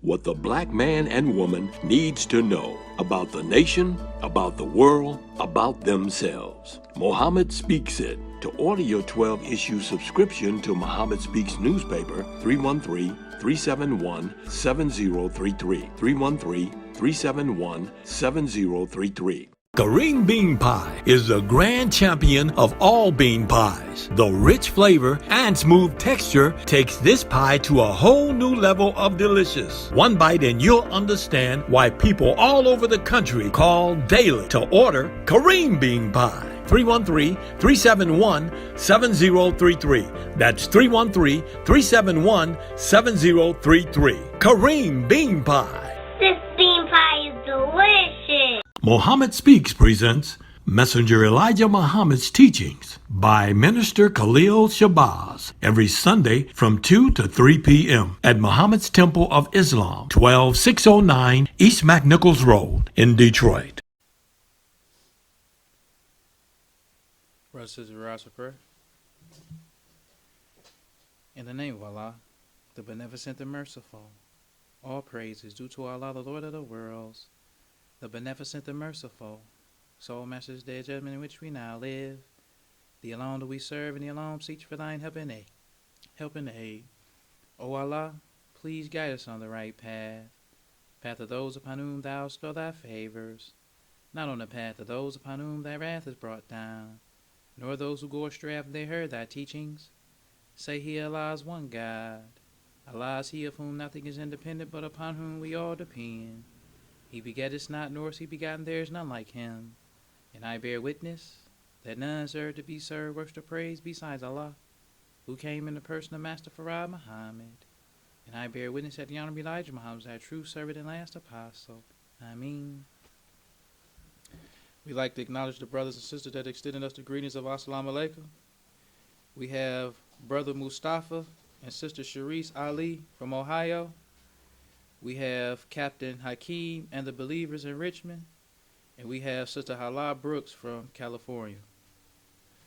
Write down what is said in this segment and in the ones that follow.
what the black man and woman needs to know about the nation, about the world, about themselves. Muhammad Speaks It. To order your 12-issue subscription to Muhammad Speaks newspaper, 313-371-7033. 313-371-7033. Kareem Bean Pie is the grand champion of all bean pies. The rich flavor and smooth texture takes this pie to a whole new level of delicious. One bite and you'll understand why people all over the country call daily to order Kareem Bean Pie. 313-371-7033. That's 313-371-7033. Kareem Bean Pie. This bean pie is delicious. Muhammad Speaks presents Messenger Elijah Muhammad's Teachings by Minister Khalil Shabazz every Sunday from 2 to 3 p.m. at Muhammad's Temple of Islam, 12609 East McNichols Road in Detroit. Brothers and sisters, rise for prayer. In the name of Allah, the Beneficent, the Merciful, all praise is due to Allah, the Lord of the worlds, the Beneficent, the Merciful, Soul Master's Day of Judgment in which we now live. The alone do we serve, and the alone seek for thine help and aid. O Allah, please guide us on the right path of those upon whom thou bestow thy favors, not on the path of those upon whom thy wrath is brought down, nor those who go astray after they heard thy teachings. Say he, Allah is one God. Allah is he of whom nothing is independent, but upon whom we all depend. He begetteth not, nor is he begotten, there is none like him. And I bear witness that none deserve to be served, worship, or praise besides Allah, who came in the person of Master Farad Muhammad. And I bear witness that the Honorable Elijah Muhammad is our true servant and last apostle. Ameen. We'd like to acknowledge the brothers and sisters that extended us the greetings of Assalamu Alaikum. We have Brother Mustafa and Sister Sharice Ali from Ohio. We have Captain Hakeem and the Believers in Richmond. And we have Sister Hala Brooks from California.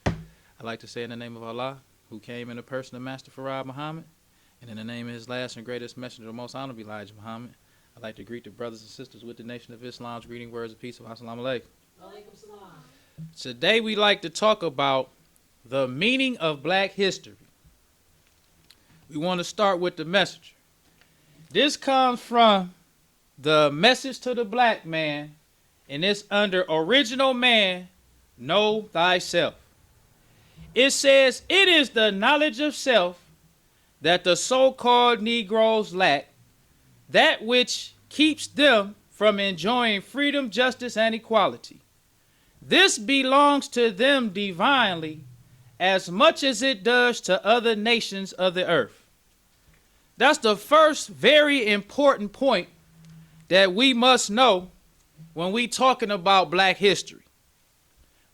I'd like to say in the name of Allah, who came in the person of Master Farad Muhammad, and in the name of his last and greatest messenger, the most honorable Elijah Muhammad, I'd like to greet the brothers and sisters with the Nation of Islam's greeting words of peace of Assalamu Alaikum. Today we'd like to talk about the meaning of black history. We want to start with the messenger. This comes from the Message to the Black Man, and it's under Original Man, Know Thyself. It says, it is the knowledge of self that the so-called Negroes lack, that which keeps them from enjoying freedom, justice, and equality. This belongs to them divinely as much as it does to other nations of the earth. That's the first very important point that we must know when we talking about black history.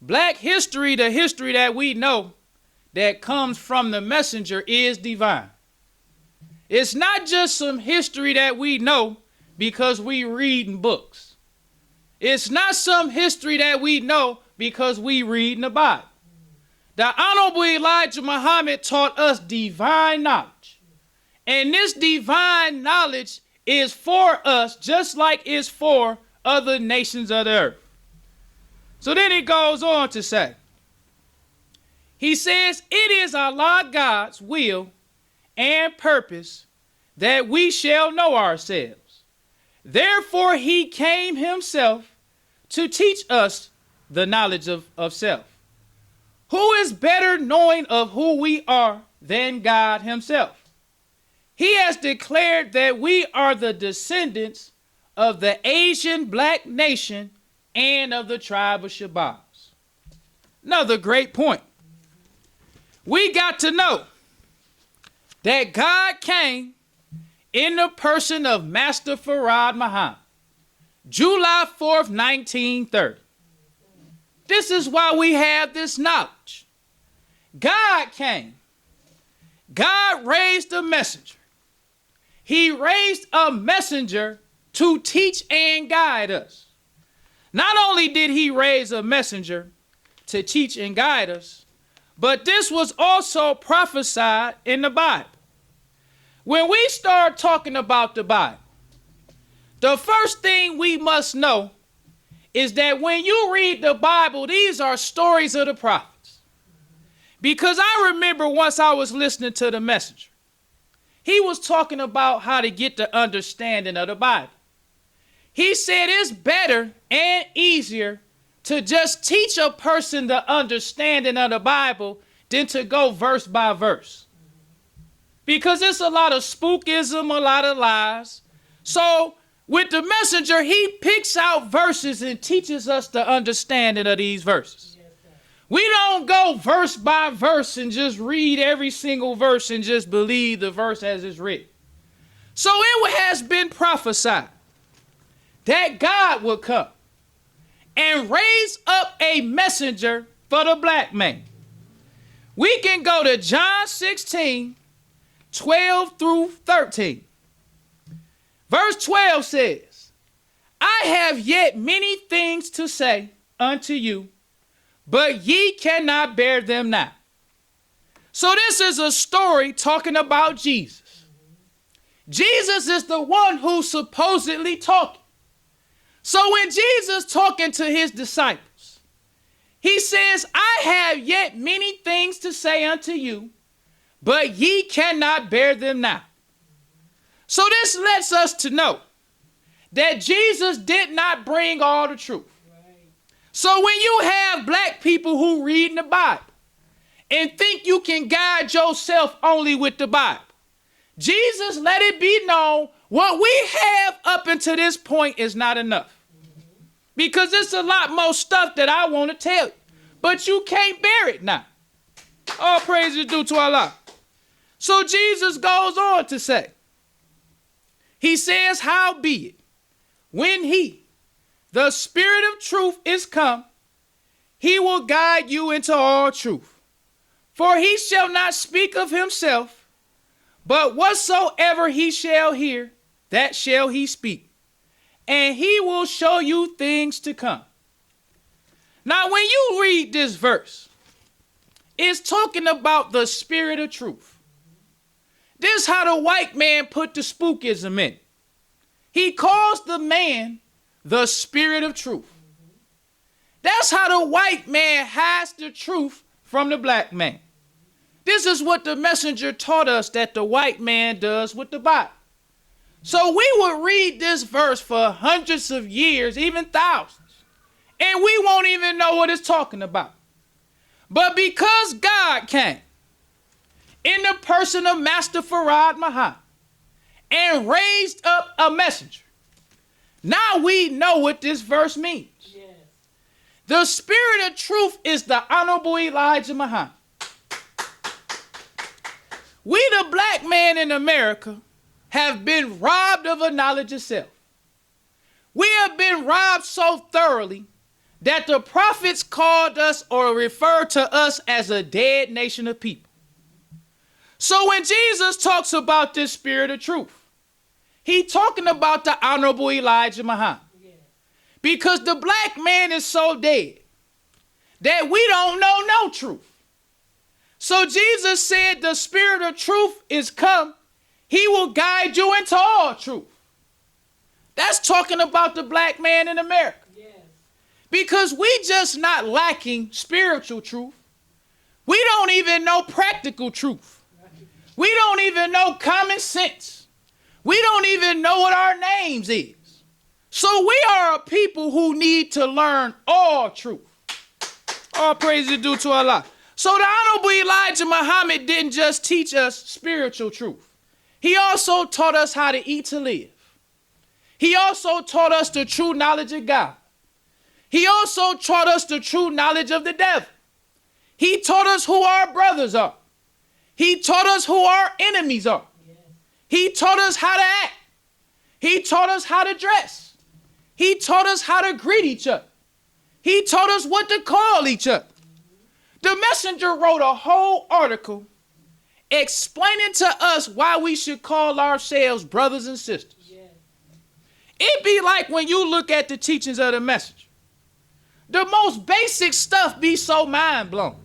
Black history, the history that we know that comes from the messenger, is divine. It's not just some history that we know because we read in books. It's not some history that we know because we read in the Bible. The Honorable Elijah Muhammad taught us divine knowledge. And this divine knowledge is for us just like it's for other nations of the earth. So then it goes on to say, he says, it is Allah God's will and purpose that we shall know ourselves. Therefore he came himself to teach us the knowledge of self. Who is better knowing of who we are than God himself? He has declared that we are the descendants of the Asian black nation and of the tribe of Shabazz. Another great point. We got to know that God came in the person of Master Farad Muhammad, July 4th, 1930. This is why we have this knowledge. God came. God raised a messenger. He raised a messenger to teach and guide us. Not only did he raise a messenger to teach and guide us, but this was also prophesied in the Bible. When we start talking about the Bible, The first thing we must know is that when you read the Bible, these are stories of the prophets. Because I remember once I was listening to the messenger. He was talking about how to get the understanding of the Bible. He said it's better and easier to just teach a person the understanding of the Bible than to go verse by verse. Because it's a lot of spookism, a lot of lies. So with the messenger, he picks out verses and teaches us the understanding of these verses. We don't go verse by verse and just read every single verse and just believe the verse as it's written. So it has been prophesied that God will come and raise up a messenger for the black man. We can go to John 16, 12 through 13. Verse 12 says, I have yet many things to say unto you, but ye cannot bear them now. So this is a story talking about Jesus. Jesus is the one who's supposedly talking. So when Jesus talking to his disciples, he says, I have yet many things to say unto you, but ye cannot bear them now. So this lets us to know that Jesus did not bring all the truth. So when you have black people who read in the Bible and think you can guide yourself only with the Bible, Jesus let it be known what we have up until this point is not enough. Because there's a lot more stuff that I want to tell you, but you can't bear it now. All praise is due to Allah. So Jesus goes on to say, he says, howbeit, when he, the Spirit of truth, is come, he will guide you into all truth. For he shall not speak of himself, but whatsoever he shall hear, that shall he speak. And he will show you things to come. Now, when you read this verse, it's talking about the Spirit of truth. This is how the white man put the spookism in. He calls the man the Spirit of truth. That's how the white man hides the truth from the black man. This is what the messenger taught us that the white man does with the Bible. So we would read this verse for hundreds of years, even thousands, and we won't even know what it's talking about. But because God came in the person of Master Farad Muhammad and raised up a messenger, now we know what this verse means. Yes. The Spirit of truth is the Honorable Elijah Muhammad. We, the black man in America, have been robbed of a knowledge of self. We have been robbed so thoroughly that the prophets called us or referred to us as a dead nation of people. So when Jesus talks about this Spirit of truth, he's talking about the Honorable Elijah Muhammad. Because the black man is so dead that we don't know no truth. So Jesus said the Spirit of truth is come. He will guide you into all truth. That's talking about the black man in America. Yes. Because we just not lacking spiritual truth. We don't even know practical truth. We don't even know common sense. We don't even know what our names is. So we are a people who need to learn all truth. All praise is due to Allah. So the Honorable Elijah Muhammad didn't just teach us spiritual truth. He also taught us how to eat to live. He also taught us the true knowledge of God. He also taught us the true knowledge of the devil. He taught us who our brothers are. He taught us who our enemies are. He taught us how to act. He taught us how to dress. He taught us how to greet each other. He taught us what to call each other. The messenger wrote a whole article explaining to us why we should call ourselves brothers and sisters. It'd be like when you look at the teachings of the messenger. The most basic stuff be so mind-blowing.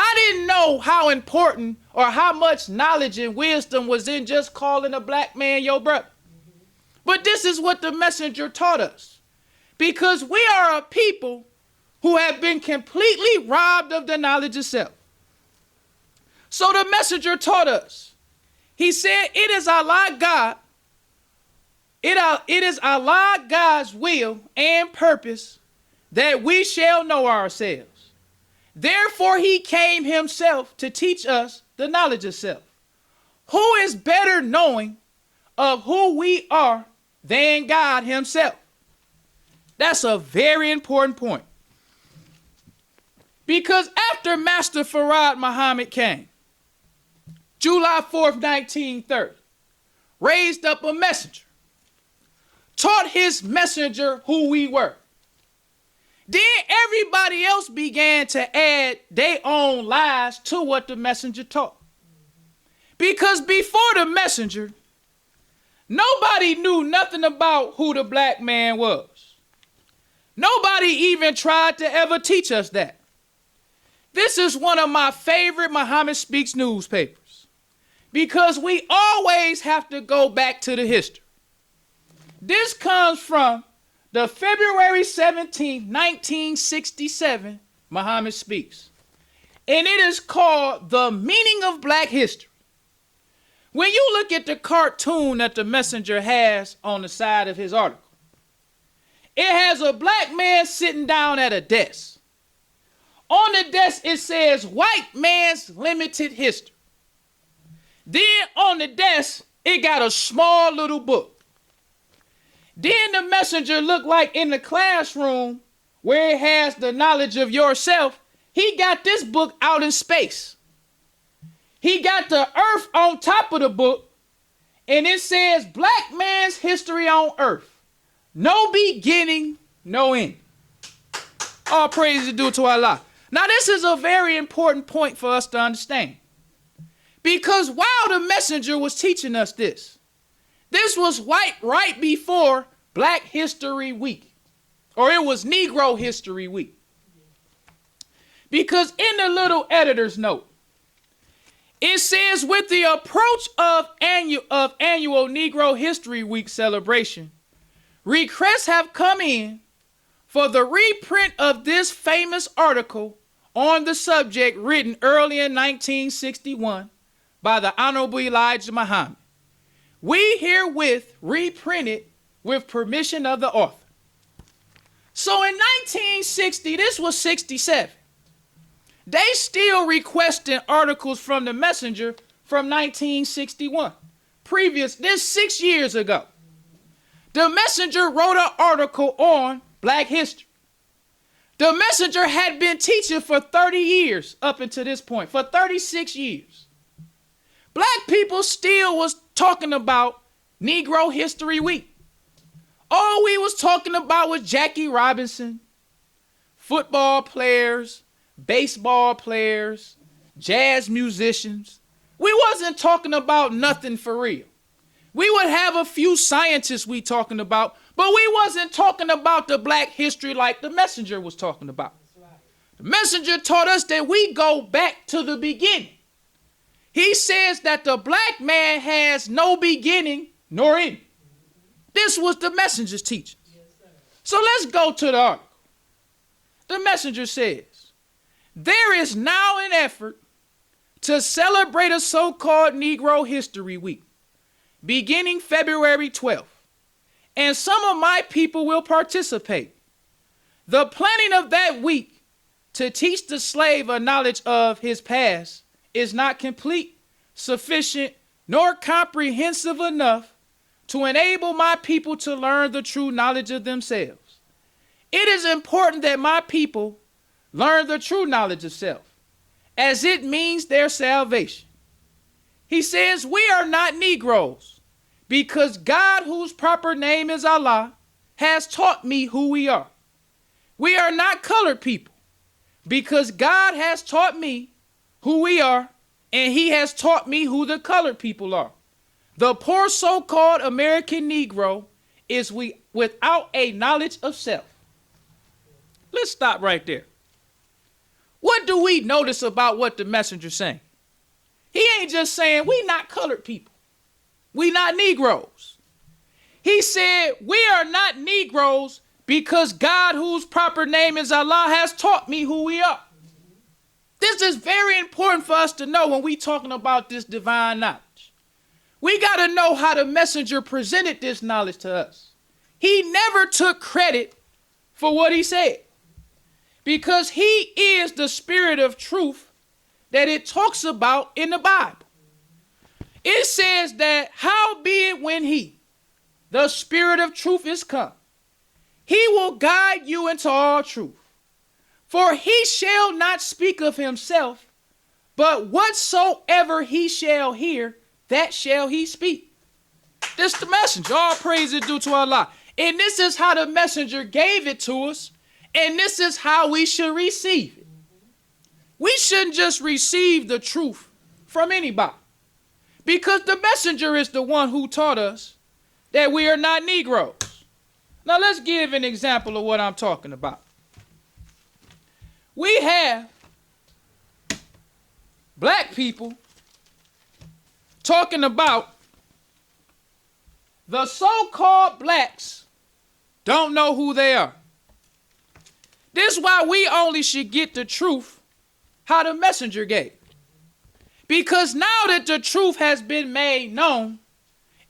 I didn't know how important or how much knowledge and wisdom was in just calling a black man your brother. But this is what the messenger taught us. Because we are a people who have been completely robbed of the knowledge of self. So the messenger taught us. He said, it is Allah God. It is Allah God's will and purpose that we shall know ourselves. Therefore, he came himself to teach us the knowledge of self. Who is better knowing of who we are than God himself? That's a very important point. Because after Master Farad Muhammad came, July 4th, 1930, raised up a messenger, taught his messenger who we were. Then everybody else began to add their own lies to what the messenger taught. Because before the messenger, nobody knew nothing about who the black man was. Nobody even tried to ever teach us that. This is one of my favorite Muhammad Speaks newspapers, because we always have to go back to the history. This comes from the February 17, 1967 Muhammad Speaks, and it is called The Meaning of Black History. When you look at the cartoon that the messenger has on the side of his article, it has a black man sitting down at a desk. On the desk, it says, white man's limited history. Then on the desk, it got a small little book. Then the messenger looked like in the classroom where it has the knowledge of yourself. He got this book out in space. He got the earth on top of the book, and it says black man's history on earth. No beginning, no end. All praise is due to Allah. Now, this is a very important point for us to understand. Because while the messenger was teaching us this was right before Black History Week, or it was Negro History Week. Because in the little editor's note, it says, with the approach of annual Negro History Week celebration, requests have come in for the reprint of this famous article on the subject written early in 1961 by the Honorable Elijah Muhammad. We herewith reprint it with permission of the author. So in 1960, this was 67. They still requesting articles from the messenger from 1961. This 6 years ago. The messenger wrote an article on Black history. The messenger had been teaching for 30 years up until this point, for 36 years. Black people still was talking about Negro History Week. All we was talking about was Jackie Robinson, football players, baseball players, jazz musicians. We wasn't talking about nothing for real. We would have a few scientists we talking about, but we wasn't talking about the black history like the messenger was talking about. The messenger taught us that we go back to the beginning. He says that the black man has no beginning nor end. This was the messenger's teaching. So let's go to the article. The messenger says, there is now an effort to celebrate a so-called Negro History Week, beginning February 12th, and some of my people will participate. The planning of that week to teach the slave a knowledge of his past is not complete, sufficient, nor comprehensive enough to enable my people to learn the true knowledge of themselves. It is important that my people learn the true knowledge of self, as it means their salvation. He says, we are not Negroes, because God, whose proper name is Allah, has taught me who we are. We are not colored people, because God has taught me who we are, and he has taught me who the colored people are. The poor so-called American Negro is without a knowledge of self. Let's stop right there. What do we notice about what the messenger's saying? He ain't just saying we not colored people. We not Negroes. He said, we are not Negroes because God, whose proper name is Allah, has taught me who we are. This is very important for us to know when we talking about this divine knowledge. We got to know how the messenger presented this knowledge to us. He never took credit for what he said, because he is the spirit of truth that it talks about in the Bible. It says that howbeit when he, the spirit of truth, is come, he will guide you into all truth. For he shall not speak of himself, but whatsoever he shall hear, that shall he speak. This the messenger. All praise is due to Allah. And this is how the messenger gave it to us. And this is how we should receive it. We shouldn't just receive the truth from anybody, because the messenger is the one who taught us that we are not Negroes. Now let's give an example of what I'm talking about. We have black people talking about the so-called blacks don't know who they are. This is why we only should get the truth how the messenger gave. Because now that the truth has been made known,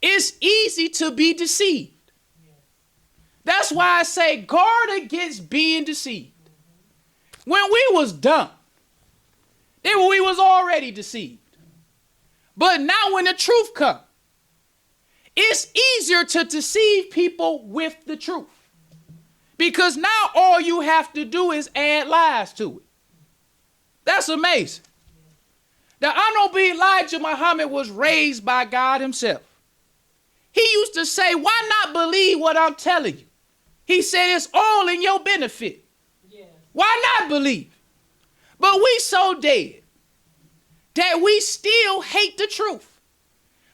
it's easy to be deceived. That's why I say guard against being deceived. When we was dumb, then we was already deceived. But now when the truth comes, it's easier to deceive people with the truth. Because now all you have to do is add lies to it. That's amazing. The Honorable Elijah Muhammad was raised by God himself. He used to say, why not believe what I'm telling you? He said, it's all in your benefit. Yeah. Why not believe? But we so dead that we still hate the truth.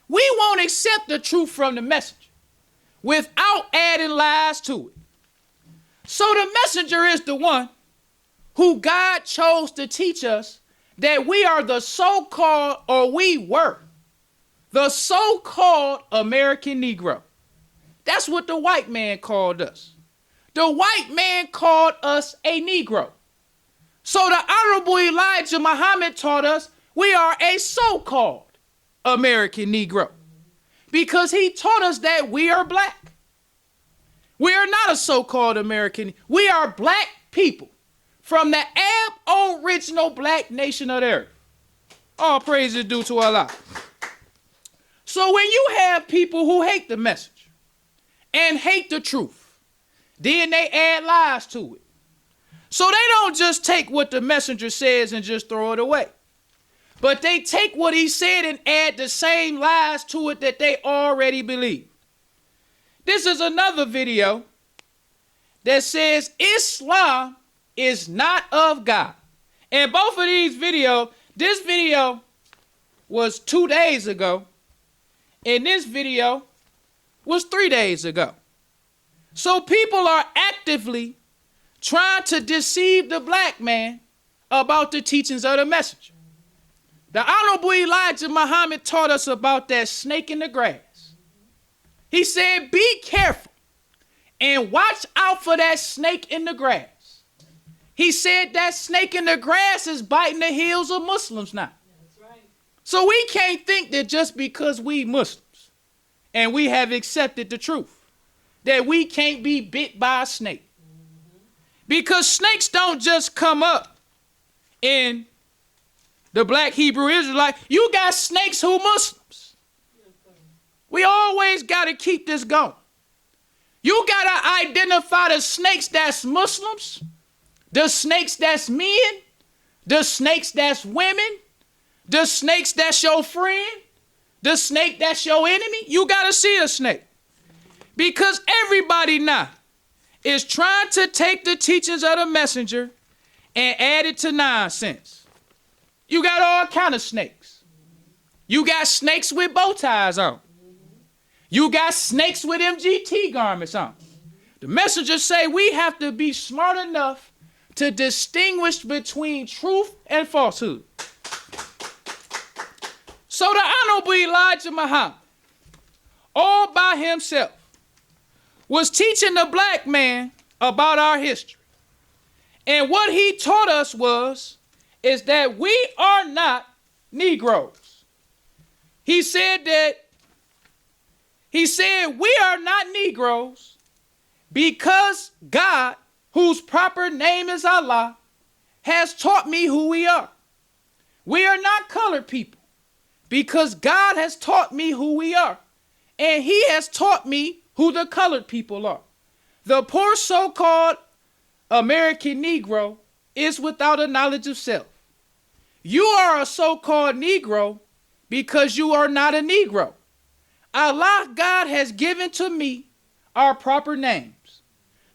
We won't accept the truth from the messenger without adding lies to it. So the messenger is the one who God chose to teach us that we are the so-called, or we were, the so-called American Negro. That's what the white man called us. The white man called us a Negro. So the Honorable Elijah Muhammad taught us we are a so-called American Negro, because he taught us that we are black. We are not a so-called American. We are black people from the aboriginal black nation of the earth. All praise is due to Allah. So when you have people who hate the message and hate the truth, then they add lies to it. So they don't just take what the messenger says and just throw it away, but they take what he said and add the same lies to it that they already believe. This is another video that says Islam is not of God. And both of these videos, this video was 2 days ago, and this video was 3 days ago. So people are actively trying to deceive the black man about the teachings of the messenger. The Honorable Elijah Muhammad taught us about that snake in the grass. He said, be careful and watch out for that snake in the grass. He said that snake in the grass is biting the heels of Muslims now. That's right. So we can't think that just because we Muslims and we have accepted the truth, that we can't be bit by a snake. Because snakes don't just come up in the black Hebrew Israelite. You got snakes who Muslims. We always got to keep this going. You got to identify the snakes that's Muslims, the snakes that's men, the snakes that's women, the snakes that's your friend, the snake that's your enemy. You got to see a snake. Because everybody now is trying to take the teachings of the messenger and add it to nonsense. You got all kind of snakes. You got snakes with bow ties on. You got snakes with MGT garments on. The messengers say we have to be smart enough to distinguish between truth and falsehood. So the Honorable Elijah Muhammad, all by himself, was teaching the black man about our history. And what he taught us is that we are not Negroes. He said we are not Negroes because God, whose proper name is Allah, has taught me who we are. We are not colored people because God has taught me who we are. And he has taught me who the colored people are. The poor so-called American Negro is without a knowledge of self. You are a so-called Negro because you are not a Negro. Allah, God, has given to me our proper names.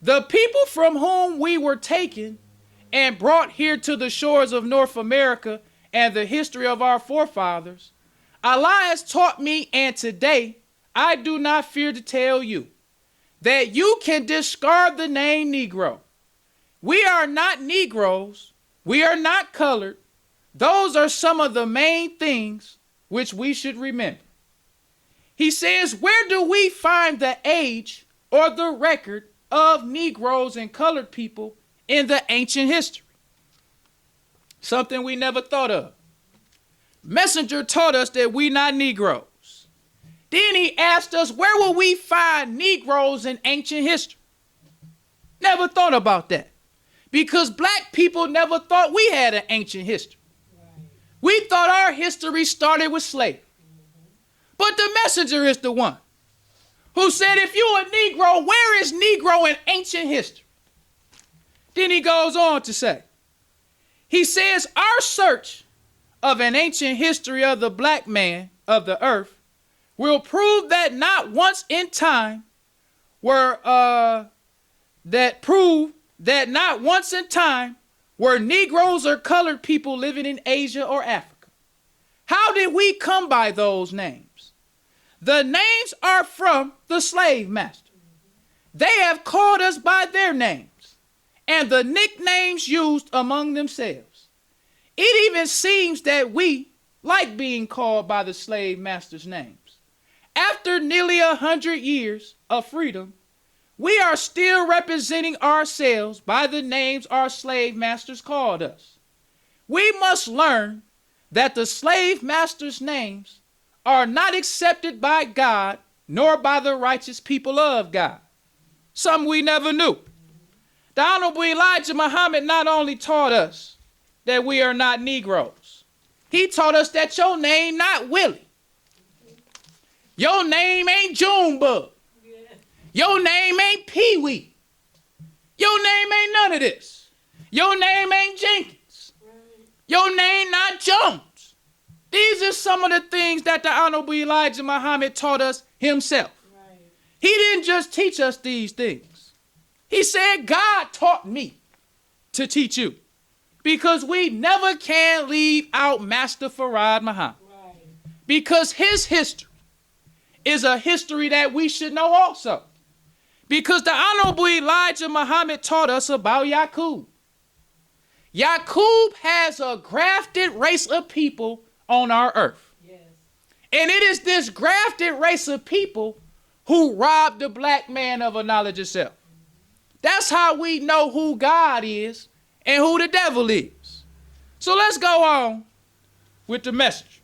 The people from whom we were taken and brought here to the shores of North America and the history of our forefathers, Allah has taught me, and today I do not fear to tell you that you can discard the name Negro. We are not Negroes. We are not colored. Those are some of the main things which we should remember. He says, where do we find the age or the record of Negroes and colored people in the ancient history? Something we never thought of. Messenger taught us that we not Negroes. Then he asked us, where will we find Negroes in ancient history? Never thought about that. Because black people never thought we had an ancient history. Right. We thought our history started with slavery. But the messenger is the one who said, if you're a Negro, where is Negro in ancient history? Then he goes on to say, he says, our search of an ancient history of the black man of the earth will prove that not once in time were Negroes or colored people living in Asia or Africa. How did we come by those names? The names are from the slave master. They have called us by their names and the nicknames used among themselves. It even seems that we like being called by the slave master's names. After nearly 100 years of freedom, we are still representing ourselves by the names our slave masters called us. We must learn that the slave masters' names are not accepted by God nor by the righteous people of God. Something we never knew. The Honorable Elijah Muhammad not only taught us that we are not Negroes, he taught us that your name not Willie. Your name ain't Junebug. Your name ain't Pee-wee. Your name ain't none of this. Your name ain't Jenkins. Your name not Jones. These are some of the things that the Honorable Elijah Muhammad taught us himself. He didn't just teach us these things. He said, God taught me to teach you. Because we never can leave out Master Farad Muhammad. Because his history is a history that we should know also. Because the Honorable Elijah Muhammad taught us about Yakub. Yakub has a grafted race of people on our earth. Yes. And it is this grafted race of people who robbed the black man of a knowledge of self. That's how we know who God is and who the devil is. So let's go on with the messenger.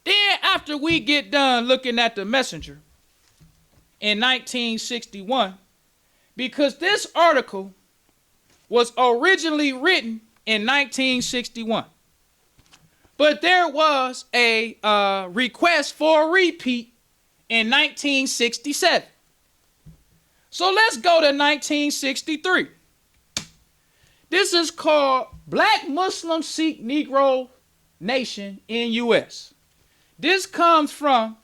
Then after we get done looking at the messenger in 1961, because this article was originally written in 1961, but there was a request for a repeat in 1967. So let's go to 1963. This is called Black Muslim Sikh Negro Nation in U.S. This comes from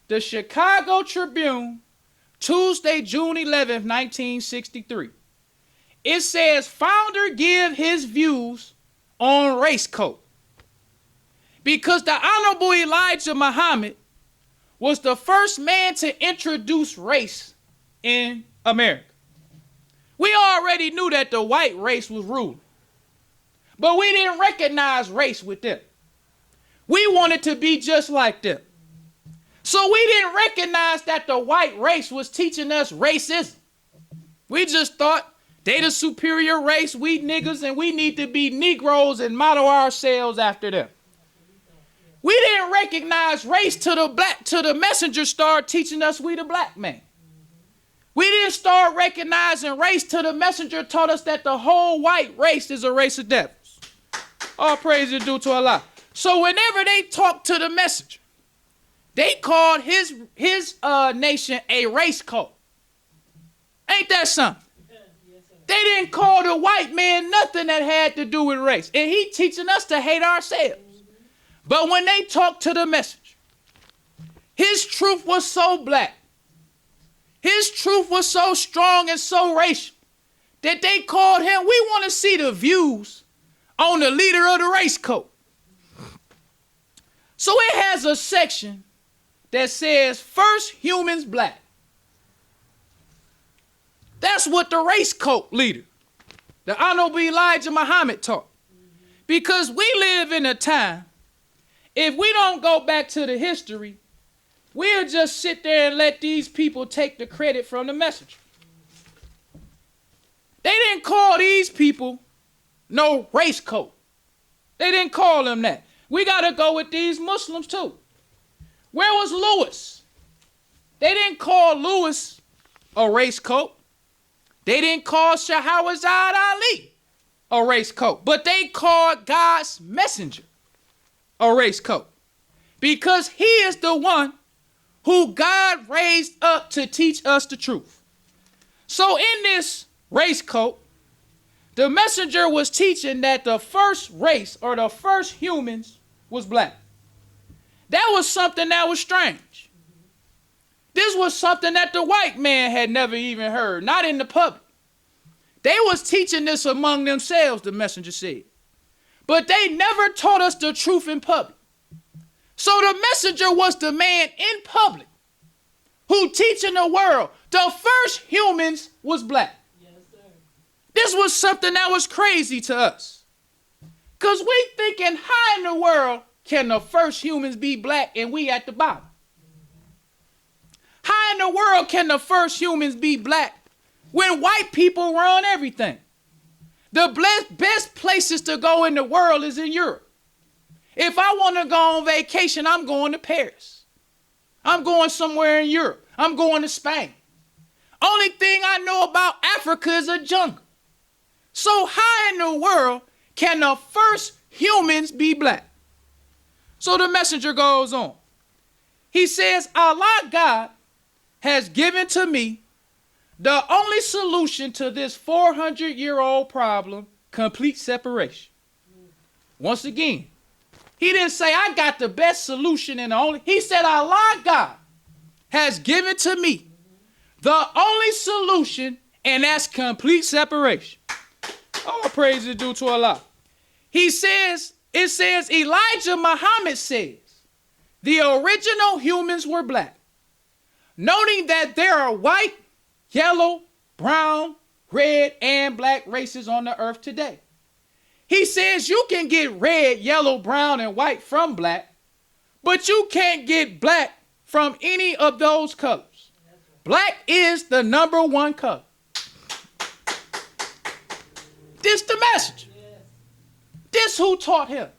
the Chicago Tribune, Tuesday, June 11th, 1963. It says, founder give his views on race code. Because the Honorable Elijah Muhammad was the first man to introduce race in America. We already knew that the white race was ruling, but we didn't recognize race with them. We wanted to be just like them. So we didn't recognize that the white race was teaching us racism. We just thought they the superior race, we niggas, and we need to be Negroes and model ourselves after them. We didn't recognize race till the messenger started teaching us we the black man. We didn't start recognizing race till the messenger taught us that the whole white race is a race of devils. All praise is due to Allah. So whenever they talked to the messenger, they called his nation a race cult. Ain't that something? They didn't call the white man nothing that had to do with race. And he teaching us to hate ourselves. But when they talked to the messenger, his truth was so black. His truth was so strong and so racial that they called him, we want to see the views on the leader of the race code. So it has a section that says first humans black. That's what the race cult leader, the Honorable Elijah Muhammad, taught. Because we live in a time, if we don't go back to the history, we'll just sit there and let these people take the credit from the messenger. They didn't call these people no race cult. They didn't call them that. We got to go with these Muslims too. Where was Lewis? They didn't call Lewis a race cult. They didn't call Shabazz Ali a race cult, but they called God's messenger a race cult because he is the one who God raised up to teach us the truth. So in this race cult, the messenger was teaching that the first race or the first humans was black. That was something that was strange. This was something that the white man had never even heard, not in the public. They was teaching this among themselves, the messenger said. But they never taught us the truth in public. So the messenger was the man in public who teaching the world the first humans was black. Yes, sir. This was something that was crazy to us. Because we thinking, how in the world can the first humans be black and we at the bottom? How in the world can the first humans be black when white people run everything? The best places to go in the world is in Europe. If I want to go on vacation, I'm going to Paris. I'm going somewhere in Europe. I'm going to Spain. Only thing I know about Africa is a jungle. So how in the world can the first humans be black? So the messenger goes on. He says, Allah God has given to me the only solution to this 400-year-old problem, complete separation. Once again, he didn't say, I got the best solution and the only. He said, Allah God has given to me the only solution, and that's complete separation. All praise is due to Allah. He says, it says, Elijah Muhammad says, the original humans were black. Noting that there are white, yellow, brown, red, and black races on the earth today. He says you can get red, yellow, brown, and white from black, but you can't get black from any of those colors. Black is the number one color. This the message. This who taught him.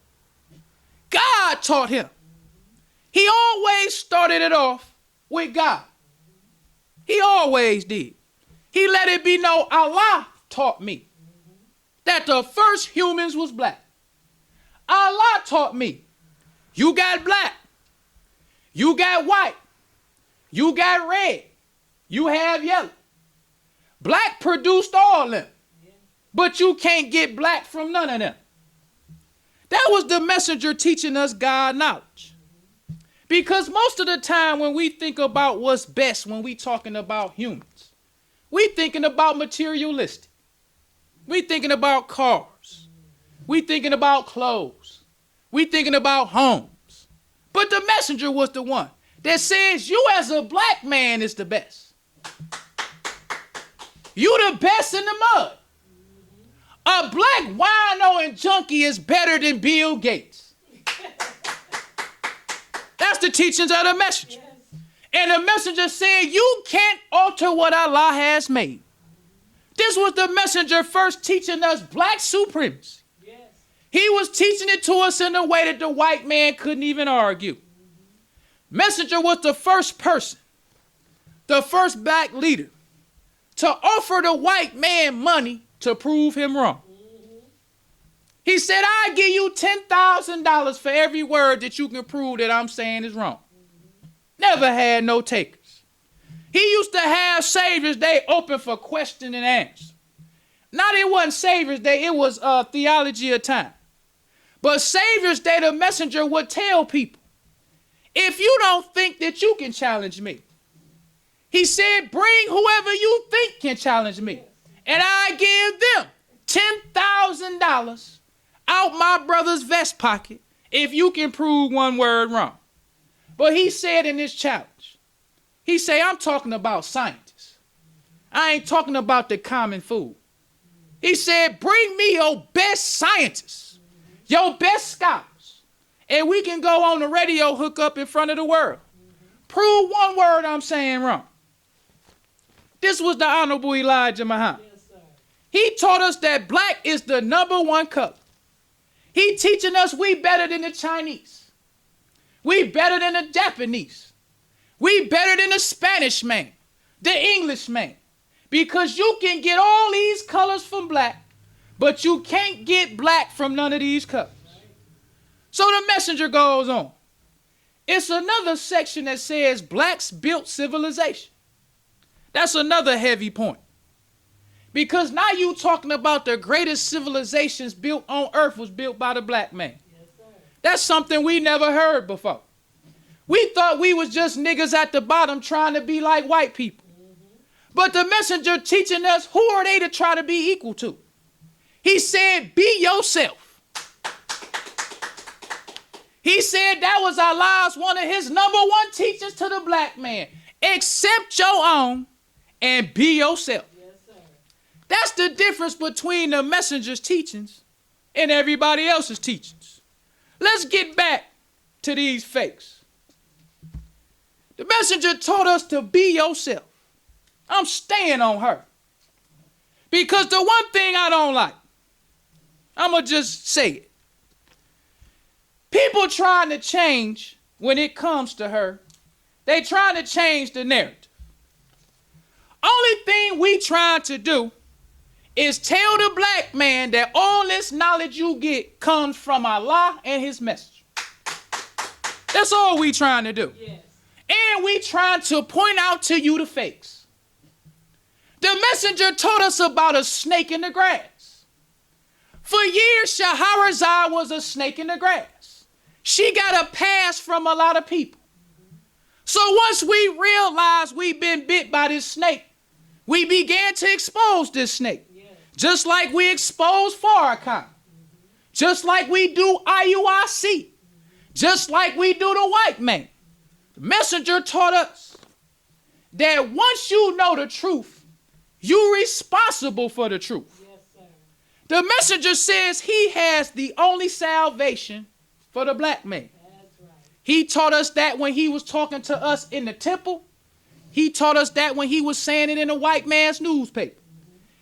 God taught him. He always started it off with God. He always did. He let it be known, Allah taught me that the first humans was black. Allah taught me, you got black, you got white, you got red, you have yellow. Black produced all of them, but you can't get black from none of them. That was the messenger teaching us God knowledge. Because most of the time when we think about what's best when we talking about humans, we thinking about materialistic. We thinking about cars. We thinking about clothes. We thinking about homes. But the messenger was the one that says you as a black man is the best. You the best in the mud. A black wino and junkie is better than Bill Gates. That's the teachings of the messenger. Yes. And the messenger said, you can't alter what Allah has made. This was the messenger first teaching us black supremacy. Yes. He was teaching it to us in a way that the white man couldn't even argue. Messenger was the first person, the first black leader to offer the white man money to prove him wrong. He said, I'll give you $10,000 for every word that you can prove that I'm saying is wrong. Never had no takers. He used to have Savior's Day open for question and answer. Not it wasn't Savior's Day, it was theology of time. But Savior's Day, the messenger would tell people, if you don't think that you can challenge me, he said, bring whoever you think can challenge me. And I give them $10,000 out my brother's vest pocket if you can prove one word wrong. But he said in this challenge, he said, I'm talking about scientists. I ain't talking about the common fool. He said, bring me your best scientists, your best scholars, and we can go on the radio hook up in front of the world. Prove one word I'm saying wrong. This was the Honorable Elijah Muhammad. Yes, he taught us that black is the #1 color. He teaching us we better than the Chinese. We better than the Japanese. We better than the Spanish man, the English man. Because you can get all these colors from black, but you can't get black from none of these colors. So the messenger goes on. It's another section that says blacks built civilization. That's another heavy point. Because now you talking about the greatest civilizations built on earth was built by the black man. Yes, that's something we never heard before. We thought we was just niggas at the bottom trying to be like white people. But the messenger teaching us, who are they to try to be equal to? He said, be yourself. He said that was Allah's one of his #1 teachings to the black man. Accept your own and be yourself. Yes, sir. That's the difference between the messenger's teachings and everybody else's teachings. Let's get back to these fakes. The messenger taught us to be yourself. I'm staying on her. Because the one thing I don't like, I'm going to just say it. People trying to change when it comes to her, they trying to change the narrative. Only thing we trying to do is tell the black man that all this knowledge you get comes from Allah and his messenger. That's all we trying to do. Yes. And we trying to point out to you the fakes. The messenger taught us about a snake in the grass. For years, Shahrazad was a snake in the grass. She got a pass from a lot of people. So once we realized we've been bit by this snake, we began to expose this snake. Yes. Just like we expose Farrakhan. Just like we do IUIC. Just like we do the white man. The messenger taught us that once you know the truth, you're responsible for the truth. Yes, sir. The messenger says he has the only salvation for the black man. That's right. He taught us that when he was talking to us in the temple. He taught us that when he was saying it in a white man's newspaper.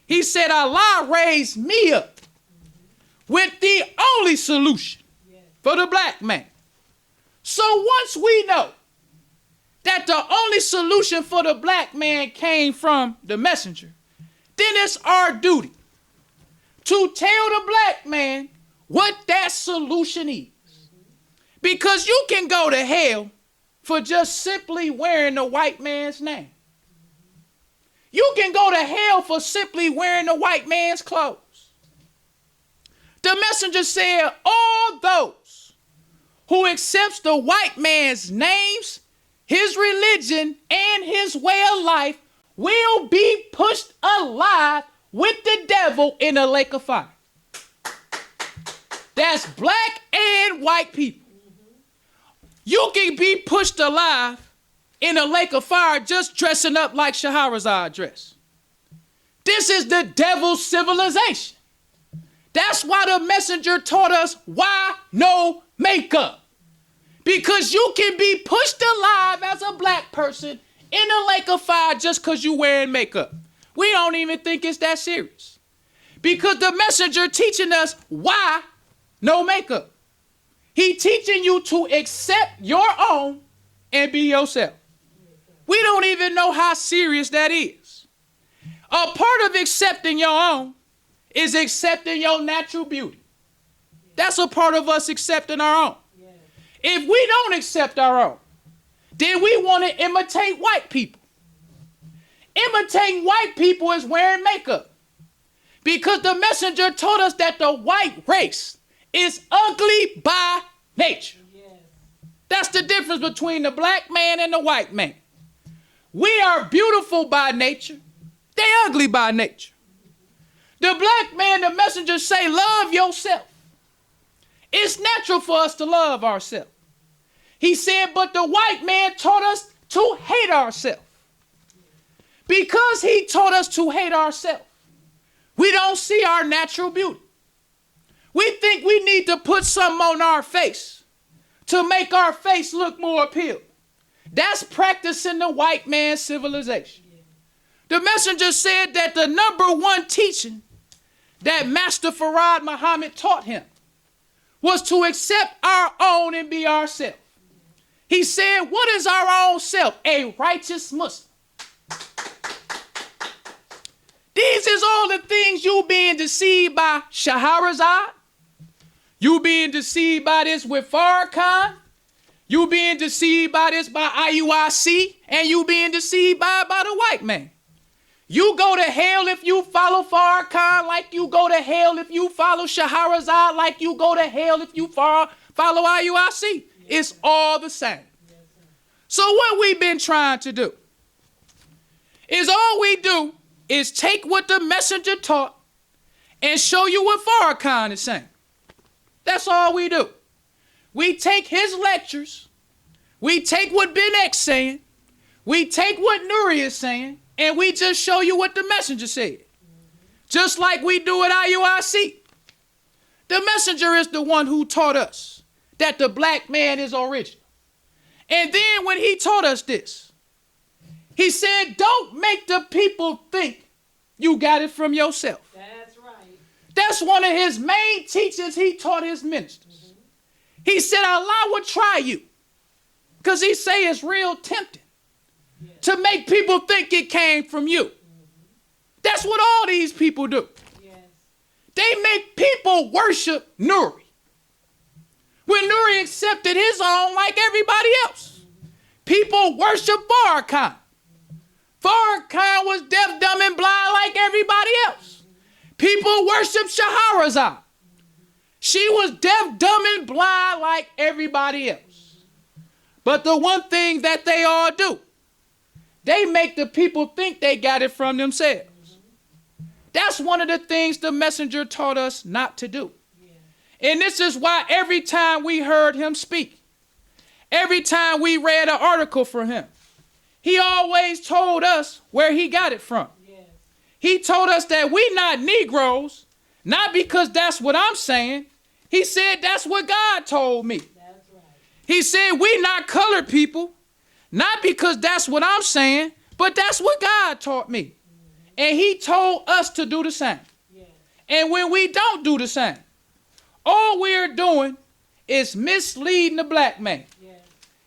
He said, Allah raised me up with the only solution for the black man. So once we know that the only solution for the black man came from the messenger, then it's our duty to tell the black man what that solution is. Because you can go to hell for just simply wearing the white man's name. You can go to hell for simply wearing the white man's clothes. The messenger said, all those who accepts the white man's names, his religion, and his way of life will be pushed alive with the devil in a lake of fire. That's black and white people. You can be pushed alive in a lake of fire just dressing up like Shahrazad dress. This is the devil's civilization. That's why the messenger taught us why no makeup. Because you can be pushed alive as a black person in a lake of fire just because you wearing makeup. We don't even think it's that serious. Because the messenger teaching us why no makeup. He teaching you to accept your own and be yourself. We don't even know how serious that is. A part of accepting your own is accepting your natural beauty. That's a part of us accepting our own. If we don't accept our own, then we want to imitate white people. Imitating white people is wearing makeup. Because the messenger told us that the white race is ugly by nature. That's the difference between the black man and the white man. We are beautiful by nature. They ugly by nature. The black man, the messenger say, love yourself. It's natural for us to love ourselves. He said, but the white man taught us to hate ourselves. Because he taught us to hate ourselves, we don't see our natural beauty. We think we need to put something on our face to make our face look more appealing. That's practicing the white man's civilization. The messenger said that the number one teaching that Master Farad Muhammad taught him was to accept our own and be ourselves. He said, what is our own self? A righteous Muslim. These is all the things you being deceived by Shahrazad. You being deceived by this with Farrakhan. You being deceived by this by IUIC. And you being deceived by the white man. You go to hell if you follow Farrakhan like you go to hell if you follow Shahrazad like you go to hell if you follow IUIC. It's all the same. So what we've been trying to do is all we do is take what the messenger taught and show you what Farrakhan is saying. That's all we do. We take his lectures, we take what Ben X saying, we take what Nuri is saying, and we just show you what the messenger said. Just like we do at IUIC. The messenger is the one who taught us that the black man is original. And then when he taught us this, he said, don't make the people think you got it from yourself. That's right. That's one of his main teachings he taught his ministers. He said, Allah will try you. Because he say it's real tempting to make people think it came from you. That's what all these people do. Yes. They make people worship Nuri. When Nuri accepted his own like everybody else. People worship Farrakhan. Farrakhan was deaf, dumb, and blind like everybody else. People worship Shahrazad. She was deaf, dumb, and blind like everybody else. But the one thing that they all do, they make the people think they got it from themselves. That's one of the things the messenger taught us not to do. And this is why every time we heard him speak, every time we read an article from him, he always told us where he got it from. Yes. He told us that we not Negroes, not because that's what I'm saying. He said that's what God told me. That's right. He said we not colored people, not because that's what I'm saying, but that's what God taught me. And he told us to do the same. Yes. And when we don't do the same, all we're doing is misleading the black man. Yes.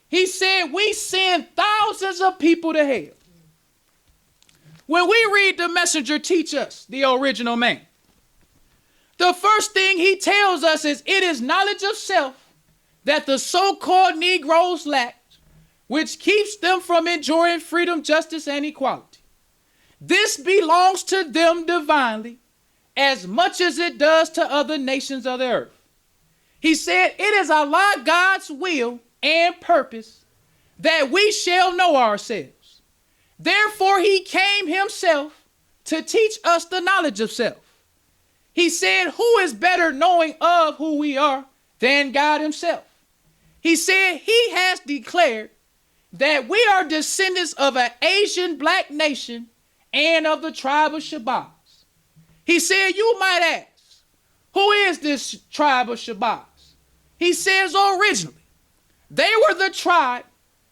He said we send thousands of people to hell. When we read the messenger teach us, the original man, the first thing he tells us is it is knowledge of self that the so-called Negroes lack, which keeps them from enjoying freedom, justice, and equality. This belongs to them divinely as much as it does to other nations of the earth. He said it is Allah God's will and purpose that we shall know ourselves. Therefore he came himself to teach us the knowledge of self. He said, who is better knowing of who we are than God himself? He said he has declared that we are descendants of an Asian black nation and of the tribe of Shabazz. He said, you might ask, who is this tribe of Shabazz? He says originally, They were the tribe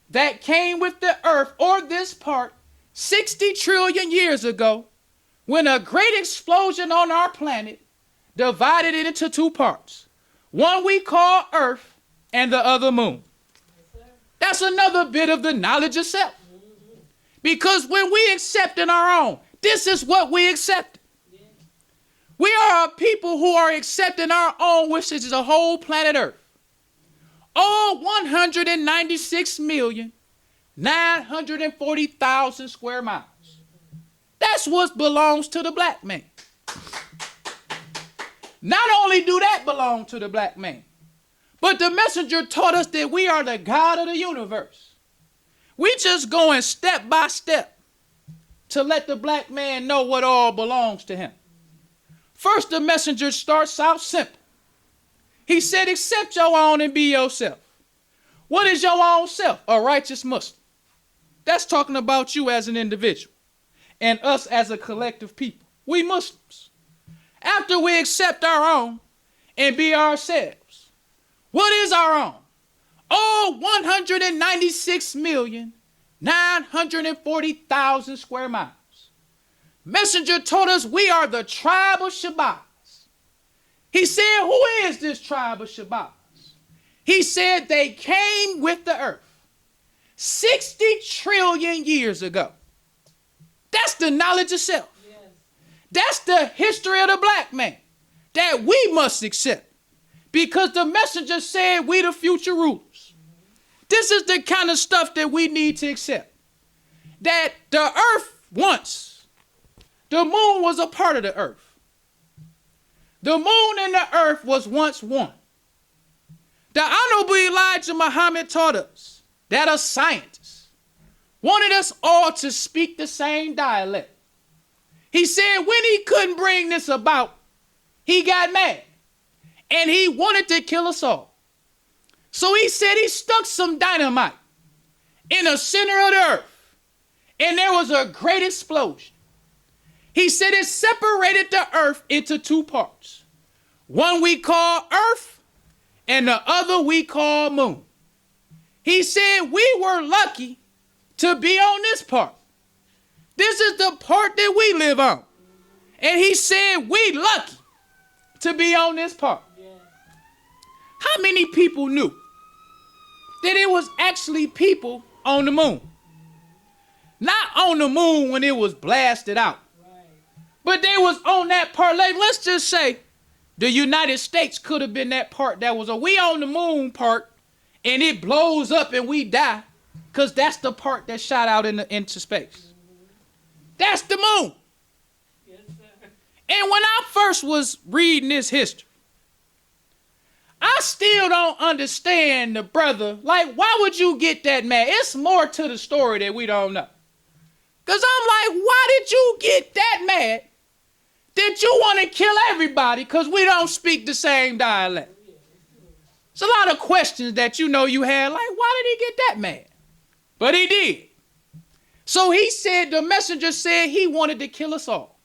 that came with the earth, or this part, 60 trillion years ago, when a great explosion on our planet divided it into two parts. One we call earth and the other moon. That's another bit of the knowledge of self. Because when we accept in our own, this is what we accept. We are a people who are accepting our own, which is the whole planet earth. All 196,940,000 square miles. That's what belongs to the black man. Not only do that belong to the black man, but the messenger taught us that we are the God of the universe. We just going step by step to let the black man know what all belongs to him. First, the messenger starts out simple. He said, accept your own and be yourself. What is your own self? A righteous Muslim. That's talking about you as an individual and us as a collective people. We Muslims. After we accept our own and be ourselves, what is our own? All 196,940,000 square miles. Messenger told us we are the tribe of Shabazz. He said, who is this tribe of Shabazz? He said they came with the earth 60 trillion years ago. That's the knowledge of self. Yes. That's the history of the black man that we must accept. Because the messenger said we the future rulers. This is the kind of stuff that we need to accept. That the earth once, the moon was a part of the earth. The moon and the earth was once one. The Honorable Elijah Muhammad taught us that a scientist wanted us all to speak the same dialect. He said when he couldn't bring this about, he got mad and he wanted to kill us all. So he said he stuck some dynamite in the center of the earth and there was a great explosion. He said it separated the earth into two parts. One we call earth and the other we call moon. He said we were lucky to be on this part. This is the part that we live on. And he said we lucky to be on this part. How many people knew that it was actually people on the moon? Not on the moon when it was blasted out. But they was on that part. Like, let's just say the United States could have been that part that was we on the moon part and it blows up and we die because that's the part that shot out into space. That's the moon. Yes, sir. And when I first was reading this history, I still don't understand the brother. Like, why would you get that mad? It's more to the story that we don't know. Because I'm like, why did you get that mad that you want to kill everybody because we don't speak the same dialect? It's a lot of questions that you had. Like, why did he get that mad? But he did. So he said, the messenger said he wanted to kill us all.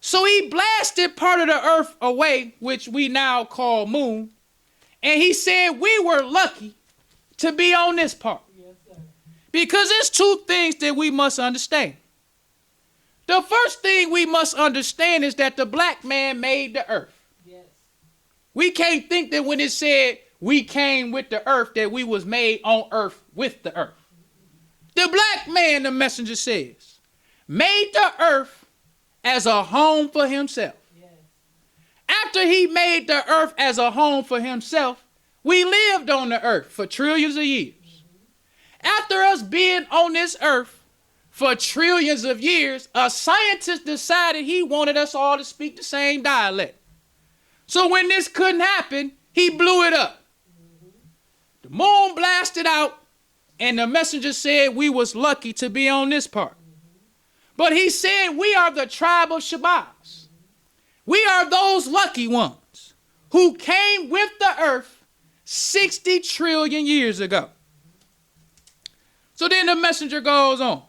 So he blasted part of the earth away, which we now call moon. And he said we were lucky to be on this part. Yes, sir. Because there's two things that we must understand. The first thing we must understand is that the black man made the earth. Yes. We can't think that when it said we came with the earth that we was made on earth with the earth. The black man, the messenger says, made the earth as a home for himself. Yes. After he made the earth as a home for himself, we lived on the earth for trillions of years. Mm-hmm. After us being on this earth for trillions of years, a scientist decided he wanted us all to speak the same dialect. So when this couldn't happen, he blew it up. Mm-hmm. The moon blasted out, and the messenger said we was lucky to be on this part. But he said we are the tribe of Shabazz. We are those lucky ones who came with the earth 60 trillion years ago. So then the messenger goes on.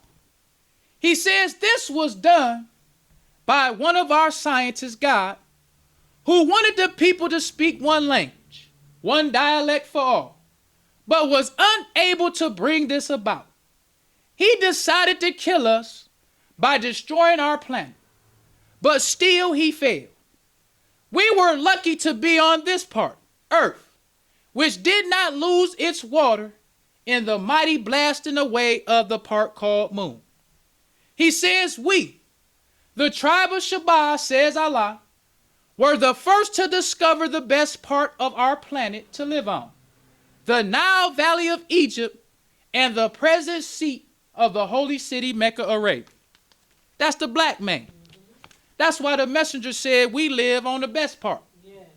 He says this was done by one of our scientists, God, who wanted the people to speak one language, one dialect for all. but was unable to bring this about. He decided to kill us by destroying our planet, but still he failed. We were lucky to be on this part, Earth, which did not lose its water in the mighty blasting away of the part called Moon. He says we, the tribe of Shabazz, says Allah, were the first to discover the best part of our planet to live on, the Nile Valley of Egypt and the present seat of the holy city Mecca, Arabia. That's the black man. That's why the messenger said we live on the best part. Yes.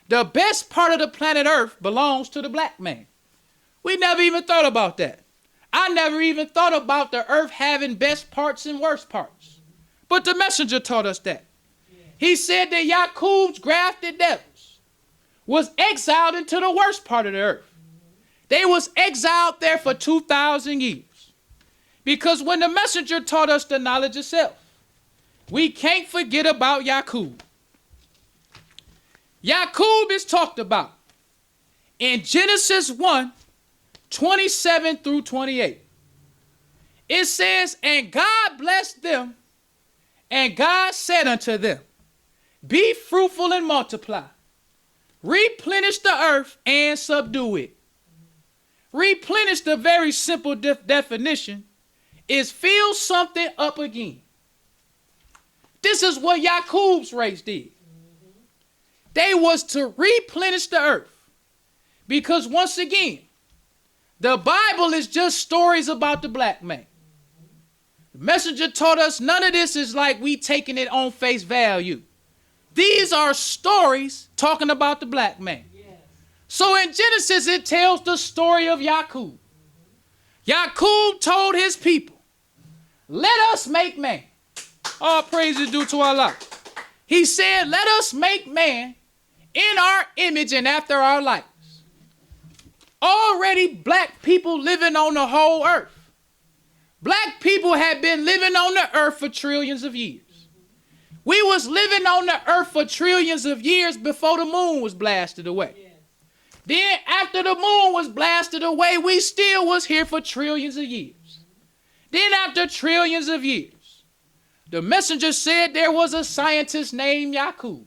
The best part of the planet Earth belongs to the black man. We never even thought about that. I never even thought about the earth having best parts and worst parts. But the messenger taught us that. He said that Yakub's grafted devils was exiled into the worst part of the earth. They was exiled there for 2,000 years. Because when the messenger taught us the knowledge of self, we can't forget about Yakub. Yakub is talked about in Genesis 1, 27 through 28. It says, and God blessed them, and God said unto them, be fruitful and multiply, replenish the earth and subdue it. Replenish, the very simple definition, is fill something up again. This is what Yakub's race did. They was to replenish the earth. Because once again, the Bible is just stories about the black man. The messenger taught us none of this is like we taking it on face value. These are stories talking about the black man. So in Genesis, it tells the story of Yakub. Yakub told his people, let us make man. All praise is due to Allah. He said, let us make man in our image and after our likeness. Already black people living on the whole earth. Black people had been living on the earth for trillions of years. We was living on the earth for trillions of years before the moon was blasted away. Then after the moon was blasted away, we still was here for trillions of years. Then after trillions of years, the messenger said there was a scientist named Yakub.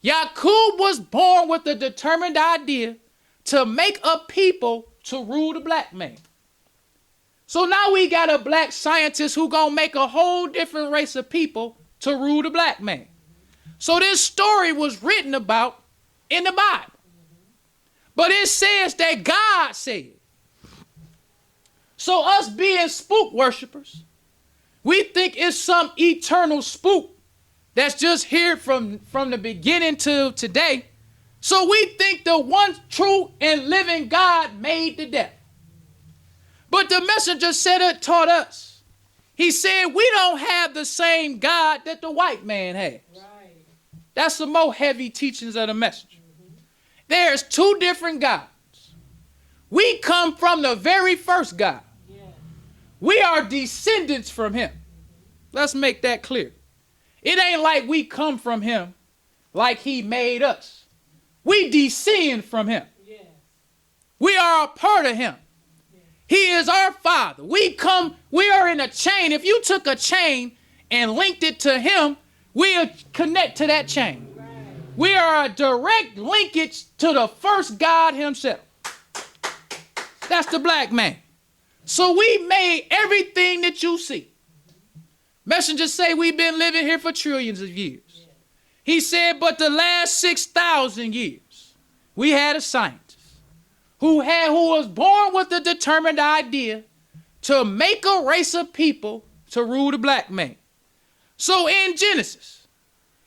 Yakub was born with the determined idea to make a people to rule the black man. So now we got a black scientist who gonna make a whole different race of people to rule the black man. So this story was written about in the Bible. But it says that God said. So us being spook worshipers, we think it's some eternal spook that's just here from the beginning to today. So we think the one true and living God made the devil. But the messenger said it taught us. He said we don't have the same God that the white man has. Right. That's the more heavy teachings of the messenger. There's two different gods. We come from the very first God. Yeah. We are descendants from him. Let's make that clear. It ain't like we come from him like he made us. We descend from him. Yeah. We are a part of him. Yeah. He is our father. We are in a chain. If you took a chain and linked it to him, we'll connect to that chain. Right. We are a direct linkage to the first God himself. That's the black man. So we made everything that you see. Messengers say we've been living here for trillions of years. He said, but the last 6,000 years, we had a scientist who was born with the determined idea to make a race of people to rule the black man. So in Genesis,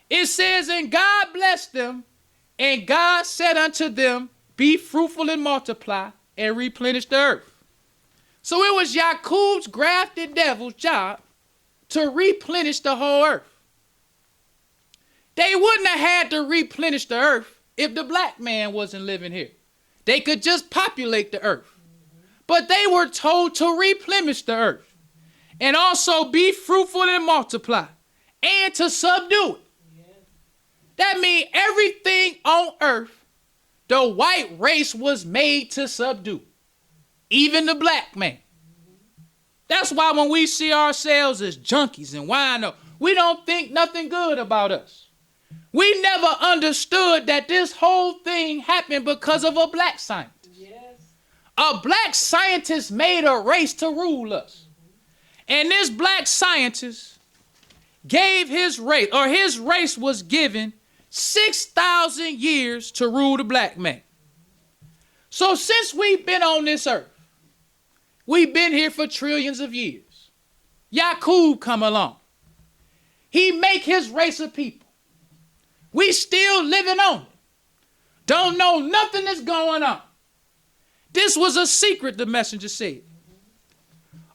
it says, and God blessed them, and God said unto them, be fruitful and multiply, and replenish the earth. So it was Yakub's grafted devil's job to replenish the whole earth. They wouldn't have had to replenish the earth if the black man wasn't living here. They could just populate the earth. But they were told to replenish the earth and also be fruitful and multiply and to subdue it. That means everything on earth, the white race was made to subdue. even the black man. That's why when we see ourselves as junkies and wino, we don't think nothing good about us. We never understood that this whole thing happened because of a black scientist. Yes. A black scientist made a race to rule us. And this black scientist gave his race, or his race was given 6,000 years to rule the black man. So since we've been on this earth, we've been here for trillions of years. Yakub come along. He make his race of people. We still living on it. Don't know nothing that's going on. This was a secret, the messenger said.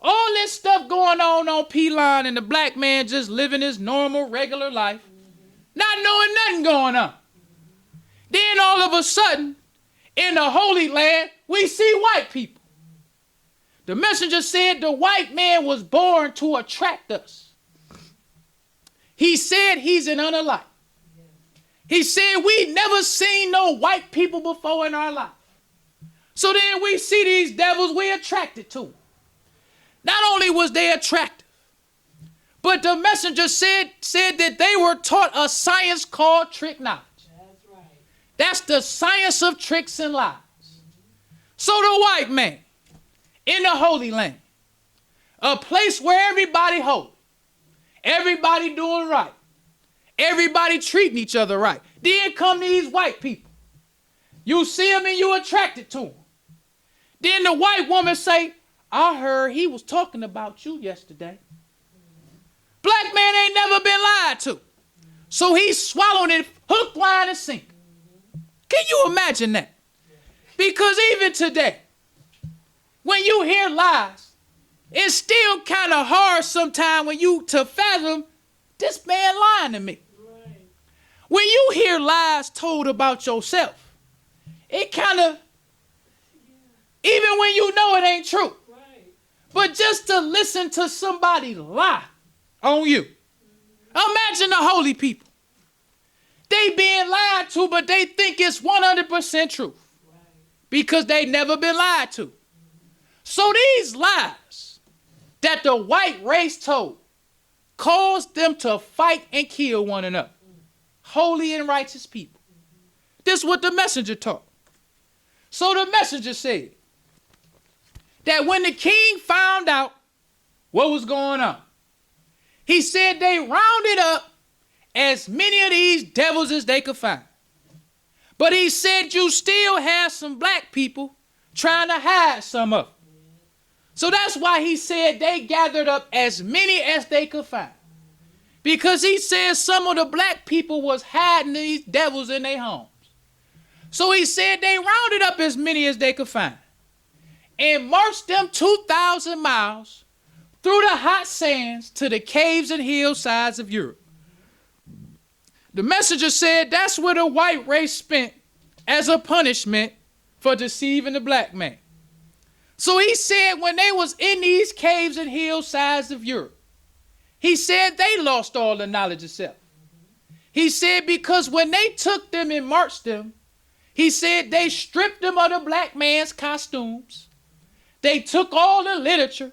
All this stuff going on P-Line and the black man just living his normal, regular life, not knowing nothing going on. Then all of a sudden, in the Holy Land, we see white people. The messenger said the white man was born to attract us. He said he's an unalike. He said we never seen no white people before in our life. So then we see these devils, we attracted to them. Not only was they attractive, but the messenger said that they were taught a science called trick knowledge. That's right. That's the science of tricks and lies. So the white man in the Holy Land, a place where everybody holy, everybody doing right, everybody treating each other right. Then come these white people. You see them and you attracted to them. Then the white woman say, I heard he was talking about you yesterday. Black man ain't never been lied to. So he swallowed it hook, line, and sinker. Can you imagine that? Because even today, when you hear lies, it's still kind of hard sometimes when you to fathom this man lying to me. Right. When you hear lies told about yourself, it kind of, even when you know it ain't true, but just to listen to somebody lie on you. Imagine the holy people. They being lied to, but they think it's 100% truth because they never been lied to. So these lies that the white race told caused them to fight and kill one another. Holy and righteous people. This is what the messenger taught. So the messenger said that when the king found out what was going on, he said they rounded up as many of these devils as they could find. But he said you still have some black people trying to hide some of them. So that's why he said they gathered up as many as they could find. Because he said some of the black people was hiding these devils in their homes. So he said they rounded up as many as they could find and marched them 2,000 miles through the hot sands to the caves and hillsides of Europe. The messenger said that's where the white race spent as a punishment for deceiving the black man. So he said when they was in these caves and hillsides of Europe, he said they lost all the knowledge of self. He said because when they took them and marched them, he said they stripped them of the black man's costumes. They took all the literature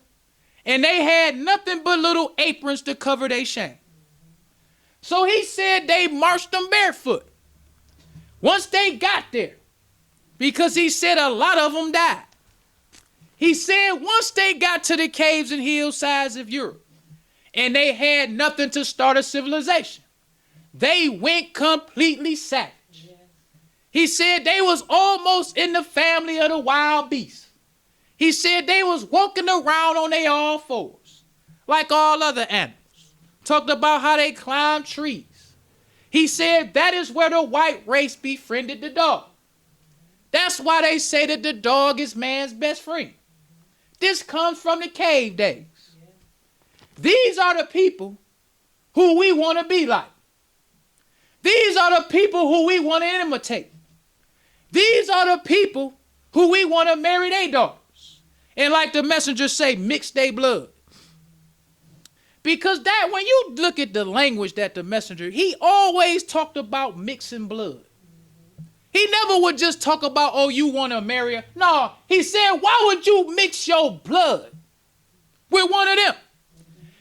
and they had nothing but little aprons to cover their shame. So he said they marched them barefoot. Once they got there, because he said a lot of them died. He said once they got to the caves and hillsides of Europe and they had nothing to start a civilization, they went completely savage. Yes. He said they was almost in the family of the wild beasts. He said they was walking around on their all fours like all other animals. Talked about how they climb trees. He said that is where the white race befriended the dog. That's why they say that the dog is man's best friend. This comes from the cave days. These are the people who we want to be like. These are the people who we want to imitate. These are the people who we want to marry their daughters. And like the messenger say, mix their blood. Because that, when you look at the language that the messenger, he always talked about mixing blood. He never would just talk about, oh, you want to marry her. No, he said, why would you mix your blood with one of them?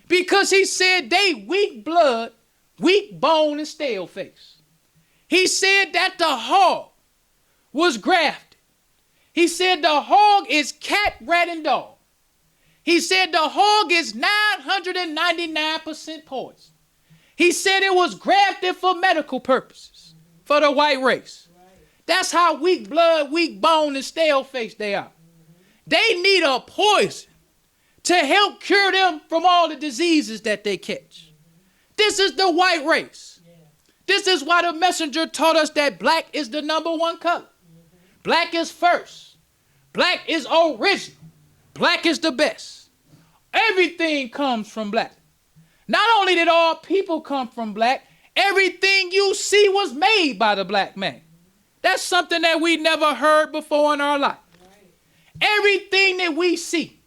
Because he said they weak blood, weak bone, and stale face. He said that the hog was grafted. He said the hog is cat, rat, and dog. He said the hog is 999% poison. He said it was grafted for medical purposes, for the white race. That's how weak blood, weak bone, and stale face they are. They need a poison to help cure them from all the diseases that they catch. This is the white race. This is why the messenger taught us that black is the #1 color. Black is first. Black is original. Black is the best. Everything comes from black. Not only did all people come from black, everything you see was made by the black man. That's something that we never heard before in our life. Everything that we see.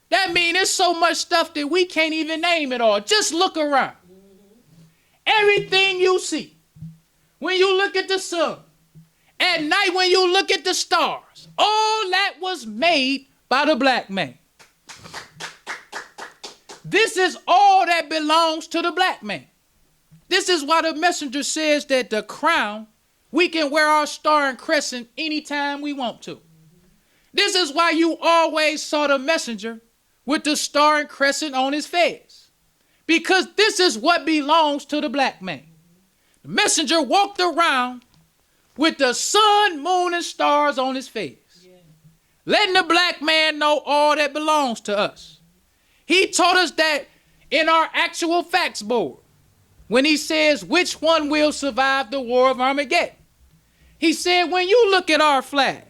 That means there's so much stuff that we can't even name it all. Just look around. Everything you see. When you look at the sun, at night when you look at the stars, all that was made by the black man. This is all that belongs to the black man. This is why the messenger says that the crown, we can wear our star and crescent anytime we want to. This is why you always saw the messenger with the star and crescent on his fez. Because this is what belongs to the black man. The messenger walked around with the sun, moon, and stars on his fez. Letting the black man know all that belongs to us. He taught us that in our actual facts board, when he says which one will survive the war of Armageddon. He said when you look at our flag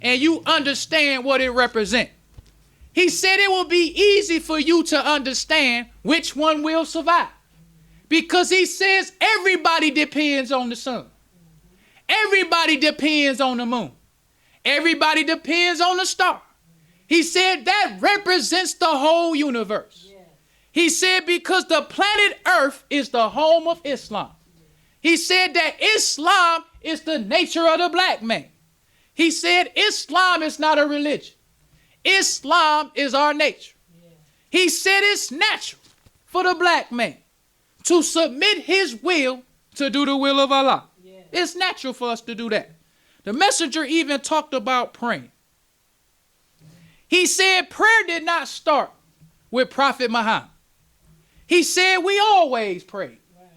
and you understand what it represents, he said it will be easy for you to understand which one will survive. Because he says everybody depends on the sun. Everybody depends on the moon. Everybody depends on the star. He said that represents the whole universe. Yes. He said because the planet Earth is the home of Islam. He said that Islam is the nature of the black man. He said Islam is not a religion. Islam is our nature. Yes. He said it's natural for the black man to submit his will to do the will of Allah. Yes. It's natural for us to do that. The messenger even talked about praying. He said prayer did not start with Prophet Muhammad. He said we always prayed. Right.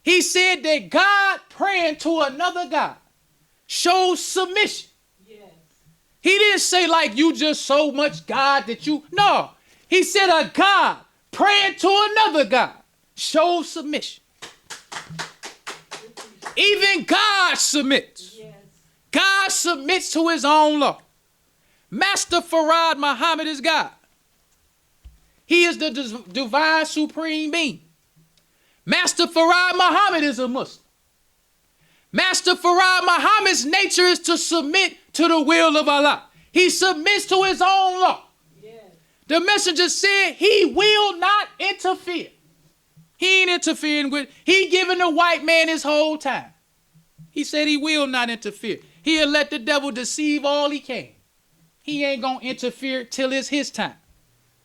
He said that God praying to another God shows submission. Yes. He didn't say like you just so much God that you, no. He said a God praying to another God shows submission. Even God submits. Yes. God submits to his own law. Master Farad Muhammad is God. He is the divine supreme being. Master Farad Muhammad is a Muslim. Master Farad Muhammad's nature is to submit to the will of Allah. He submits to his own law. Yes. The messenger said he will not interfere. He ain't interfering with, he giving the white man his whole time. He said he will not interfere. He'll let the devil deceive all he can. He ain't going to interfere till it's his time.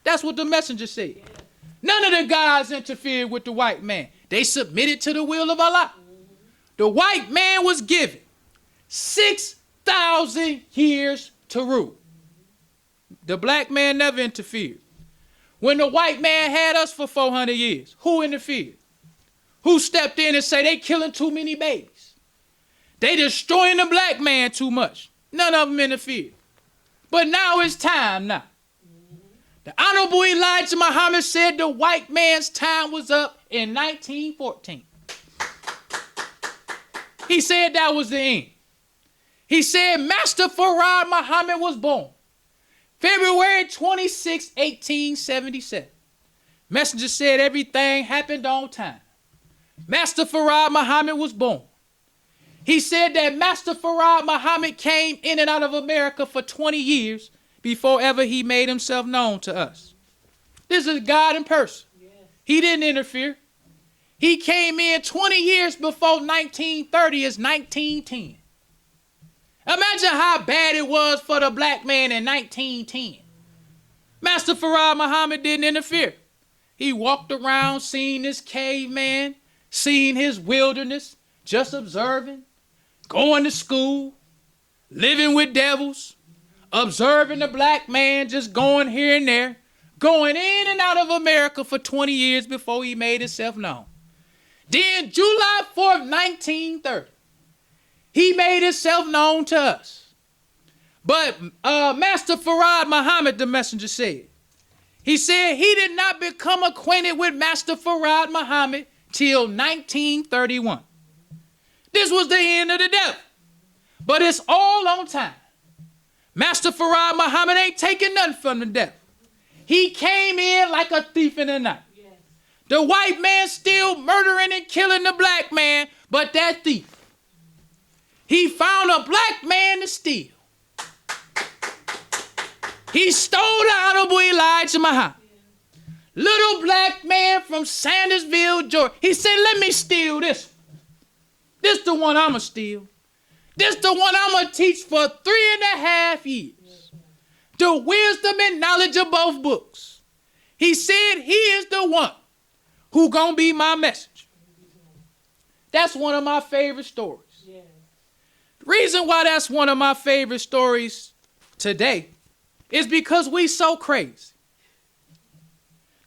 That's what the messenger said. None of the gods interfered with the white man. They submitted to the will of Allah. The white man was given 6,000 years to rule. The black man never interfered. When the white man had us for 400 years, who interfered? Who stepped in and said they killing too many babies? They destroying the black man too much. None of them interfered. But now it's time now. The Honorable Elijah Muhammad said the white man's time was up in 1914. He said that was the end. He said Master Farad Muhammad was born February 26, 1877. Messenger said everything happened on time. Master Farad Muhammad was born. He said that Master Farad Muhammad came in and out of America for 20 years before ever he made himself known to us. This is God in person. Yes. He didn't interfere. He came in 20 years before 1930 is 1910. Imagine how bad it was for the black man in 1910. Master Farad Muhammad didn't interfere. He walked around, seen this caveman, seen his wilderness, just observing, going to school, living with devils, observing the black man just going here and there, going in and out of America for 20 years before he made himself known. Then July 4th, 1930, he made himself known to us. But Master Farad Muhammad, the messenger, said, he said he did not become acquainted with Master Farad Muhammad till 1931. This was the end of the devil. But it's all on time. Master Farad Muhammad ain't taking nothing from the devil. He came in like a thief in the night. Yes. The white man still murdering and killing the black man, but that thief, he found a black man to steal. He stole the Honorable Elijah Muhammad. Little black man from Sandersville, Georgia. He said, let me steal this. This the one I'ma steal. This the one I'ma teach for 3.5 years. The wisdom and knowledge of both books. He said he is the one who gonna be my messenger. That's one of my favorite stories. Yeah. The reason why that's one of my favorite stories today is because we so crazy.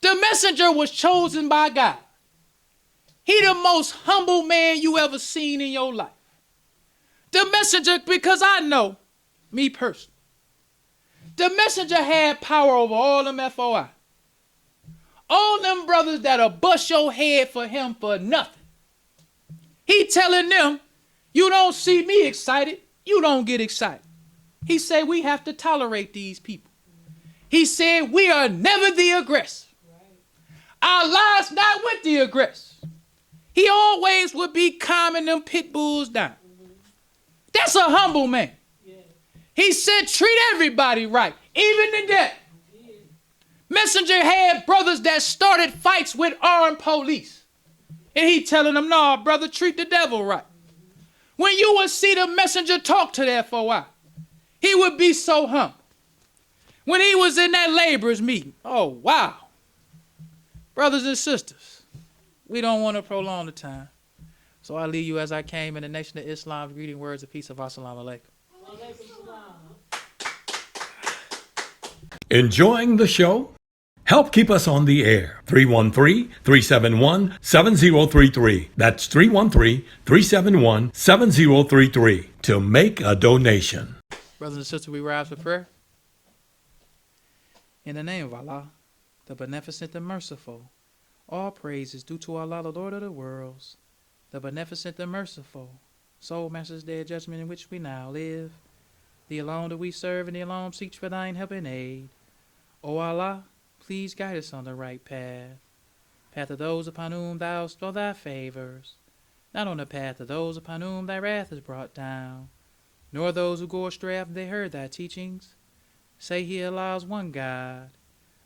The messenger was chosen by God. He the most humble man you ever seen in your life. The messenger, because I know, me personally, the messenger had power over all them FOI. All them brothers that'll bust your head for him for nothing. He telling them, you don't see me excited, you don't get excited. He said we have to tolerate these people. He said we are never the aggressor. Our lives not with the aggressor. He always would be calming them pit bulls down. That's a humble man. He said treat everybody right, even the dead. Messenger had brothers that started fights with armed police. And he telling them, no, brother, treat the devil right. When you would see the messenger talk to that FOI, he would be so humble. When he was in that laborers meeting, oh, wow. Brothers and sisters, we don't want to prolong the time. So I leave you as I came in the nation of Islam, greeting words of peace of assalamu alaikum. Enjoying the show? Help keep us on the air. 313-371-7033. That's 313-371-7033 to make a donation. Brothers and sisters, we rise for prayer. In the name of Allah, the beneficent and merciful, all praise is due to Allah, the Lord of the worlds, the beneficent and merciful, soul masters day of judgment in which we now live. The alone that we serve and the alone seek for thine help and aid. O Allah, please guide us on the right path, path of those upon whom thou bestow thy favors, not on the path of those upon whom thy wrath is brought down, nor those who go astray after they heard thy teachings. Say he Allah is one God.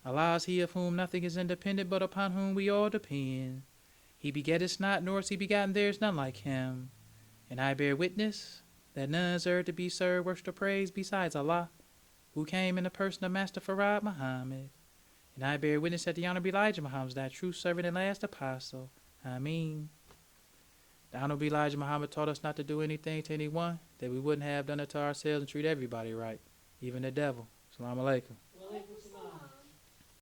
Allah is he of whom nothing is independent, but upon whom we all depend. He begetteth not, nor is he begotten, there is none like him. And I bear witness that none is earth to be served, worship, or praise besides Allah, who came in the person of Master Farad Muhammad. And I bear witness that the Honorable Elijah Muhammad is thy true servant and last apostle. Ameen. The Honorable Elijah Muhammad taught us not to do anything to anyone that we wouldn't have done it to ourselves, and treat everybody right, even the devil. Assalamu alaikum.